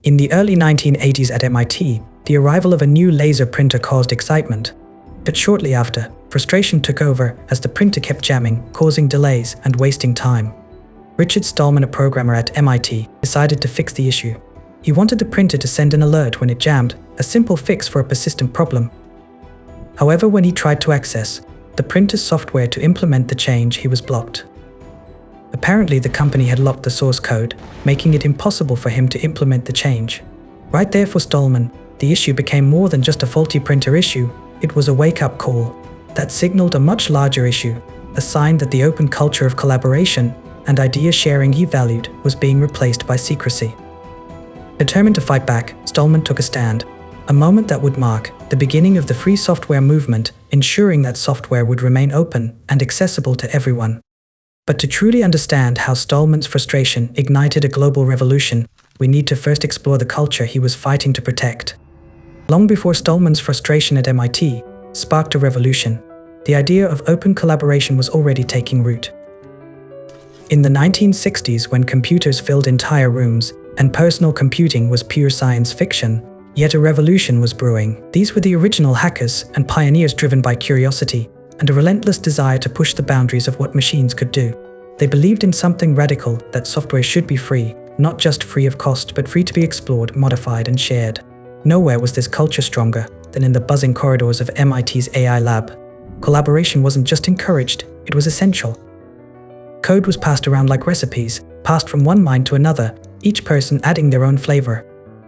In the early 1980s at MIT, the arrival of a new laser printer caused excitement. But shortly after, frustration took over as the printer kept jamming, causing delays and wasting time. Richard Stallman, a programmer at MIT, decided to fix the issue. He wanted the printer to send an alert when it jammed, a simple fix for a persistent problem. However, when he tried to access the printer's software to implement the change, he was blocked. Apparently, the company had locked the source code, making it impossible for him to implement the change. Right there for Stallman, the issue became more than just a faulty printer issue. It was a wake-up call that signaled a much larger issue, a sign that the open culture of collaboration and idea sharing he valued was being replaced by secrecy. Determined to fight back, Stallman took a stand, a moment that would mark the beginning of the free software movement, ensuring that software would remain open and accessible to everyone. But to truly understand how Stallman's frustration ignited a global revolution, we need to first explore the culture he was fighting to protect. Long before Stallman's frustration at MIT sparked a revolution, the idea of open collaboration was already taking root. In the 1960s, when computers filled entire rooms and personal computing was pure science fiction, yet a revolution was brewing. These were the original hackers and pioneers, driven by curiosity and a relentless desire to push the boundaries of what machines could do. They believed in something radical, that software should be free, not just free of cost, but free to be explored, modified, and shared. Nowhere was this culture stronger than in the buzzing corridors of MIT's AI lab. Collaboration wasn't just encouraged, it was essential. Code was passed around like recipes, passed from one mind to another, each person adding their own flavor.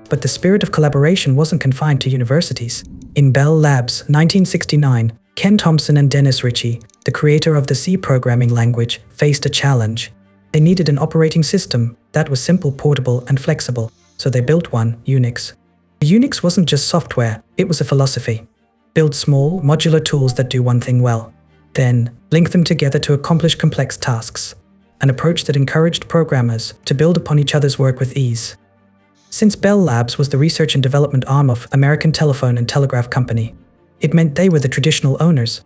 But the spirit of collaboration wasn't confined to universities. In Bell Labs, 1969, Ken Thompson and Dennis Ritchie, the creator of the C programming language, faced a challenge. They needed an operating system that was simple, portable, and flexible, so they built one, Unix. Unix wasn't just software, it was a philosophy. Build small, modular tools that do one thing well, then link them together to accomplish complex tasks, an approach that encouraged programmers to build upon each other's work with ease. Since Bell Labs was the research and development arm of American Telephone and Telegraph Company, it meant they were the traditional owners.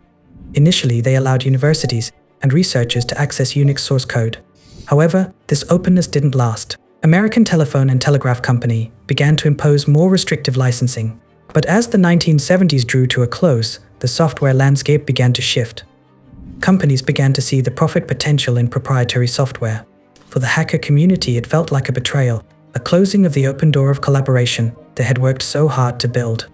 Initially, they allowed universities and researchers to access Unix source code. However, this openness didn't last. American Telephone and Telegraph Company began to impose more restrictive licensing. But as the 1970s drew to a close, the software landscape began to shift. Companies began to see the profit potential in proprietary software. For the hacker community, it felt like a betrayal, a closing of the open door of collaboration they had worked so hard to build.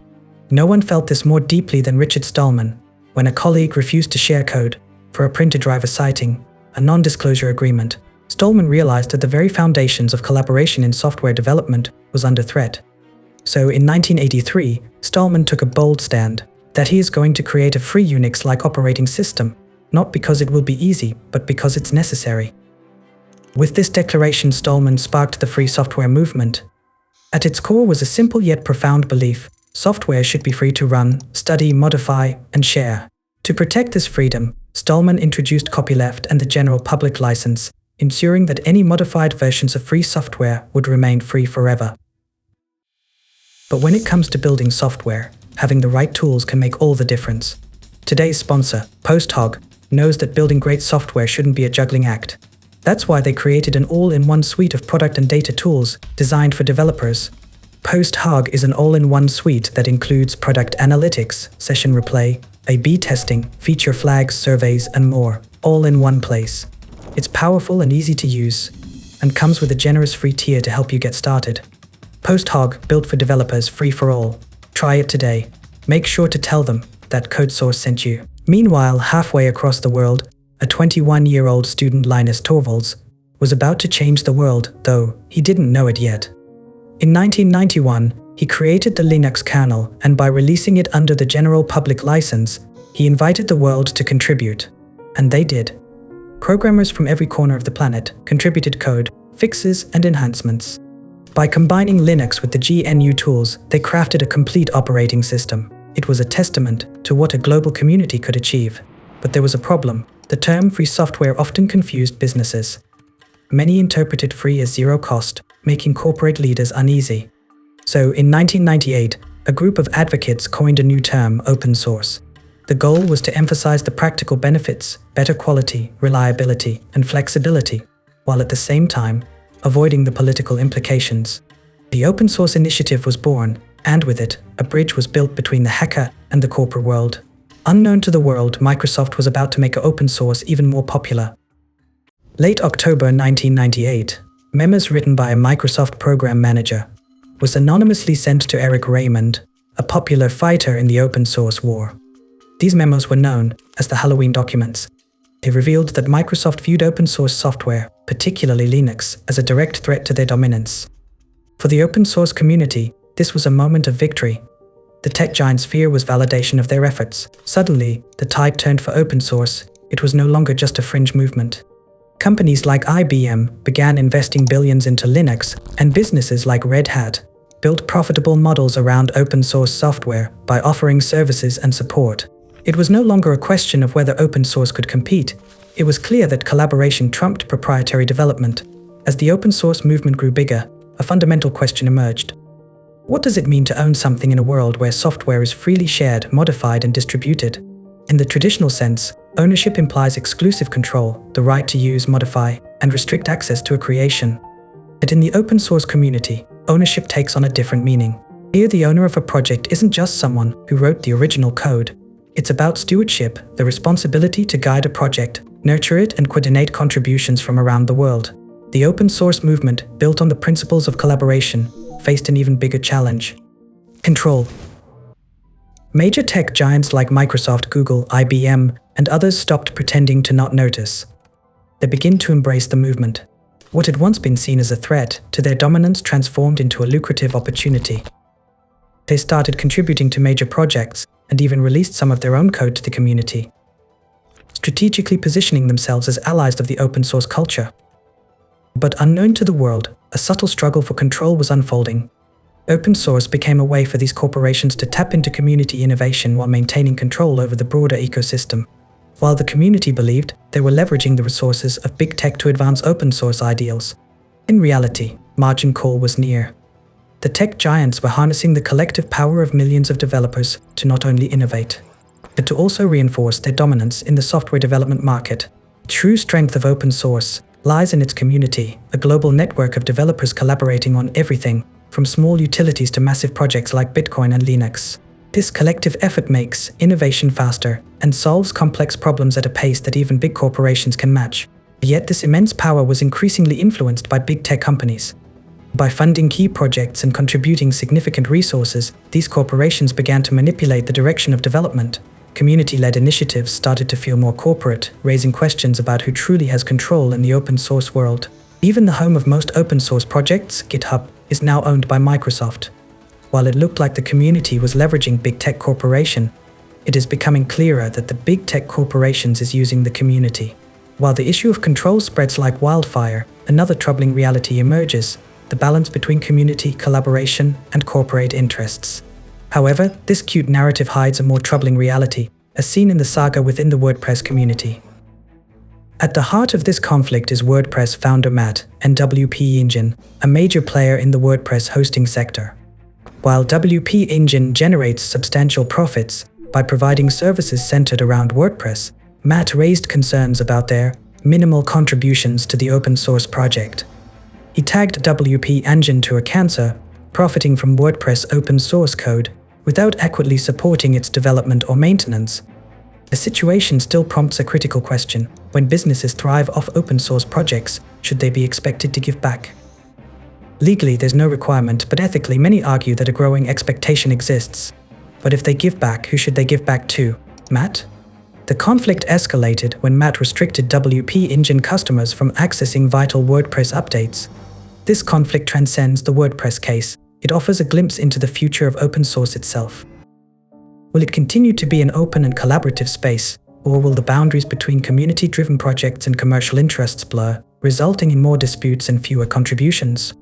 No one felt this more deeply than Richard Stallman, when a colleague refused to share code for a printer driver, citing a non-disclosure agreement. Stallman realized that the very foundations of collaboration in software development was under threat. So in 1983, Stallman took a bold stand that he is going to create a free Unix-like operating system, not because it will be easy, but because it's necessary. With this declaration, Stallman sparked the free software movement. At its core was a simple yet profound belief: software should be free to run, study, modify, and share. To protect this freedom, Stallman introduced copyleft and the general public license, ensuring that any modified versions of free software would remain free forever. But when it comes to building software, having the right tools can make all the difference. Today's sponsor, PostHog, knows that building great software shouldn't be a juggling act. That's why they created an all-in-one suite of product and data tools designed for developers. PostHog is an all-in-one suite that includes product analytics, session replay, A/B testing, feature flags, surveys, and more, all in one place. It's powerful and easy to use, and comes with a generous free tier to help you get started. PostHog, built for developers, free for all. Try it today. Make sure to tell them that CodeSource sent you. Meanwhile, halfway across the world, a 21-year-old student, Linus Torvalds, was about to change the world, though he didn't know it yet. In 1991, he created the Linux kernel, and by releasing it under the general public license, he invited the world to contribute. And they did. Programmers from every corner of the planet contributed code, fixes, and enhancements. By combining Linux with the GNU tools, they crafted a complete operating system. It was a testament to what a global community could achieve. But there was a problem. The term free software often confused businesses. Many interpreted free as zero cost, making corporate leaders uneasy. So in 1998, a group of advocates coined a new term, open source. The goal was to emphasize the practical benefits, better quality, reliability, and flexibility, while at the same time avoiding the political implications. The open source initiative was born, and with it, a bridge was built between the hacker and the corporate world. Unknown to the world, Microsoft was about to make open source even more popular. Late October 1998, memos written by a Microsoft program manager was anonymously sent to Eric Raymond, a popular fighter in the open source war. These memos were known as the Halloween documents. They revealed that Microsoft viewed open source software, particularly Linux, as a direct threat to their dominance. For the open source community, this was a moment of victory. The tech giant's fear was validation of their efforts. Suddenly, the tide turned for open source. It was no longer just a fringe movement. Companies like IBM began investing billions into Linux, and businesses like Red Hat built profitable models around open source software by offering services and support. It was no longer a question of whether open source could compete. It was clear that collaboration trumped proprietary development. As the open source movement grew bigger, a fundamental question emerged. What does it mean to own something in a world where software is freely shared, modified, and distributed? In the traditional sense, ownership implies exclusive control, the right to use, modify, and restrict access to a creation. But in the open source community, ownership takes on a different meaning. Here, the owner of a project isn't just someone who wrote the original code. It's about stewardship, the responsibility to guide a project, nurture it, and coordinate contributions from around the world. The open source movement, built on the principles of collaboration, faced an even bigger challenge: control. Major tech giants like Microsoft, Google, IBM, and others stopped pretending to not notice. They began to embrace the movement. What had once been seen as a threat to their dominance transformed into a lucrative opportunity. They started contributing to major projects and even released some of their own code to the community, strategically positioning themselves as allies of the open source culture. But unknown to the world, a subtle struggle for control was unfolding. Open source became a way for these corporations to tap into community innovation while maintaining control over the broader ecosystem. While the community believed they were leveraging the resources of big tech to advance open source ideals, in reality, margin call was near. The tech giants were harnessing the collective power of millions of developers to not only innovate, but to also reinforce their dominance in the software development market. True strength of open source lies in its community, a global network of developers collaborating on everything, from small utilities to massive projects like Bitcoin and Linux. This collective effort makes innovation faster and solves complex problems at a pace that even big corporations can match. Yet this immense power was increasingly influenced by big tech companies. By funding key projects and contributing significant resources, these corporations began to manipulate the direction of development. Community-led initiatives started to feel more corporate, raising questions about who truly has control in the open source world. Even the home of most open source projects, GitHub, is now owned by Microsoft. While it looked like the community was leveraging big tech corporation, it is becoming clearer that the big tech corporations is using the community. While the issue of control spreads like wildfire, another troubling reality emerges: the balance between community, collaboration, and corporate interests. However, this cute narrative hides a more troubling reality, as seen in the saga within the WordPress community. At the heart of this conflict is WordPress founder Matt and WP Engine, a major player in the WordPress hosting sector. While WP Engine generates substantial profits by providing services centered around WordPress, Matt raised concerns about their minimal contributions to the open source project. He tagged WP Engine to a cancer, profiting from WordPress open source code without adequately supporting its development or maintenance. The situation still prompts a critical question: when businesses thrive off open source projects, should they be expected to give back? Legally, there's no requirement, but ethically, many argue that a growing expectation exists. But if they give back, who should they give back to? Matt? The conflict escalated when Matt restricted WP Engine customers from accessing vital WordPress updates. This conflict transcends the WordPress case. It offers a glimpse into the future of open source itself. Will it continue to be an open and collaborative space, or will the boundaries between community-driven projects and commercial interests blur, resulting in more disputes and fewer contributions?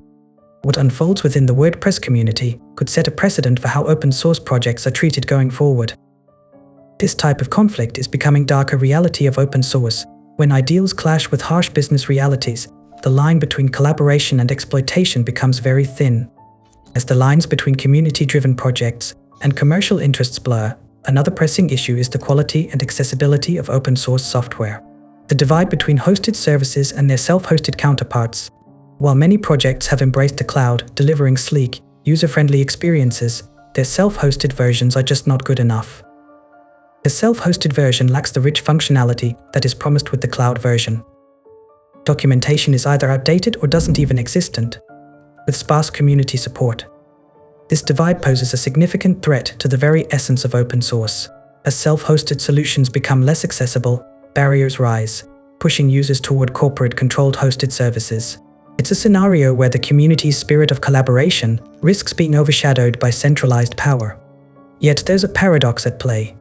What unfolds within the WordPress community could set a precedent for how open source projects are treated going forward. This type of conflict is becoming darker reality of open source. When ideals clash with harsh business realities, the line between collaboration and exploitation becomes very thin. As the lines between community-driven projects and commercial interests blur, another pressing issue is the quality and accessibility of open source software. The divide between hosted services and their self-hosted counterparts. While many projects have embraced the cloud, delivering sleek, user-friendly experiences, their self-hosted versions are just not good enough. The self-hosted version lacks the rich functionality that is promised with the cloud version. Documentation is either outdated or doesn't even exist, with sparse community support. This divide poses a significant threat to the very essence of open source. As self-hosted solutions become less accessible, barriers rise, pushing users toward corporate-controlled hosted services. It's a scenario where the community's spirit of collaboration risks being overshadowed by centralized power. Yet there's a paradox at play.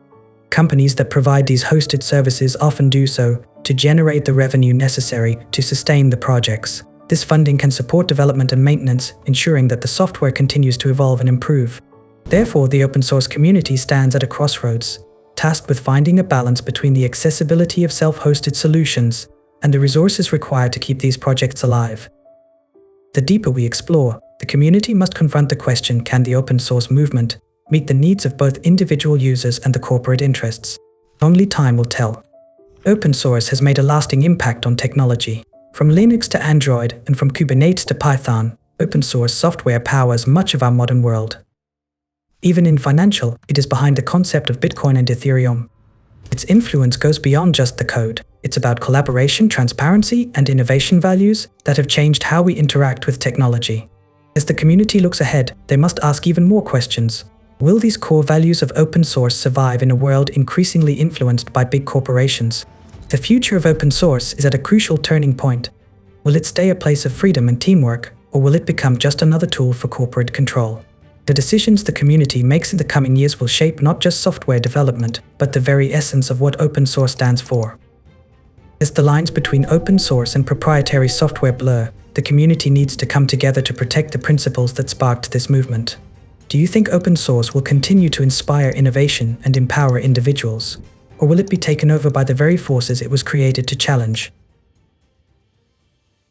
Companies that provide these hosted services often do so to generate the revenue necessary to sustain the projects. This funding can support development and maintenance, ensuring that the software continues to evolve and improve. Therefore, the open source community stands at a crossroads, tasked with finding a balance between the accessibility of self-hosted solutions and the resources required to keep these projects alive. The deeper we explore, the community must confront the question: can the open source movement meet the needs of both individual users and the corporate interests? Only time will tell. Open source has made a lasting impact on technology. From Linux to Android and from Kubernetes to Python, open source software powers much of our modern world. Even in financial, it is behind the concept of Bitcoin and Ethereum. Its influence goes beyond just the code. It's about collaboration, transparency, and innovation values that have changed how we interact with technology. As the community looks ahead, they must ask even more questions. Will these core values of open source survive in a world increasingly influenced by big corporations? The future of open source is at a crucial turning point. Will it stay a place of freedom and teamwork, or will it become just another tool for corporate control? The decisions the community makes in the coming years will shape not just software development, but the very essence of what open source stands for. As the lines between open source and proprietary software blur, the community needs to come together to protect the principles that sparked this movement. Do you think open source will continue to inspire innovation and empower individuals? Or will it be taken over by the very forces it was created to challenge?